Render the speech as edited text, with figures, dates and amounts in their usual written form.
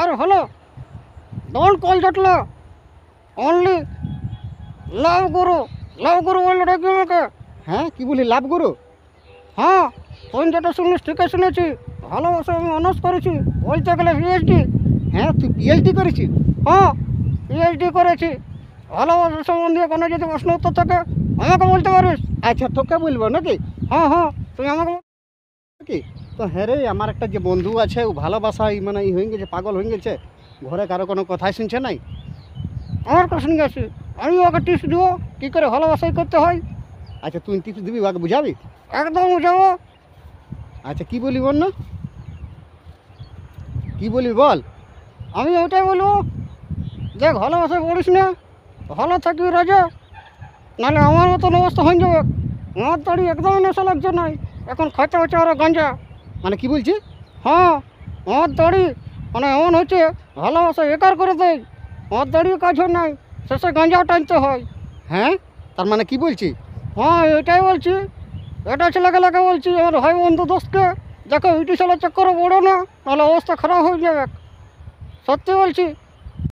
আর হলো don't call জটলা, only লাভ গুরু। লাভ গুরু বললো ডাকি আমাকে। হ্যাঁ, কি বলি, লাভ গুরু? হ্যাঁ, তুই যেটা শুনিস ঠিকই শুনেছি। ভালোবাসা আমি অনার্স করেছি, বলতে গেলে পিএইচডি। হ্যাঁ, তুই পিএইচডি করেছিস? হ্যাঁ, পিএইচডি করেছি। ভালোবাসা সম্বন্ধে কোনো যদি প্রশ্ন উত্তর থাকে আমাকে বলতে পারিস। আচ্ছা, তোকে বলবো নাকি? হ্যাঁ হ্যাঁ, তুই আমাকে কি তো হ্যাঁ রে, আমার একটা যে বন্ধু আছে ও ভালোবাসায় মানে হয়ে গেছে, পাগল হয়ে গেছে। ঘরে কারো কোনো কথাই শুনছে নাই। আমার কোশ্চেন গেছি, আমি ওকে টিপস দেবো কী করে ভালোবাসাই করতে হয়। আচ্ছা, তুই টিপস দিবি, ওকে বুঝাবি? একদম যাবো। আচ্ছা, কি বলি বল না, কি বলবি বল? আমি ওইটাই বলবো, দেখ ভালোবাসায় পড়িস না, ভালো থাকবি রাজা, নাহলে আমার মতন অবস্থা হয়ে যাবে। আমার দাড়ি একদমই নেশা লাগছে নাই, এখন খাইতে হচ্ছে আরও গাঞ্জা। মানে কি বলছি? হ্যাঁ, আমার দাড়ি মানে এমন হচ্ছে ভালোবাসা বেকার করে দেয়। আমার দাড়িও কাজ হয় নাই, শেষে গাঞ্জাও টানতে হয়। হ্যাঁ, তার মানে কি বলছি? হ্যাঁ, এটাই বলছি। এটা ছেলেগুলোকে বলছি, আমার ভাই বন্ধু দোস্তকে, দেখো ইউটি সালের চক্করে বড়ো না, নাহলে অবস্থা খারাপ হয়ে যাবে। সত্যি বলছি।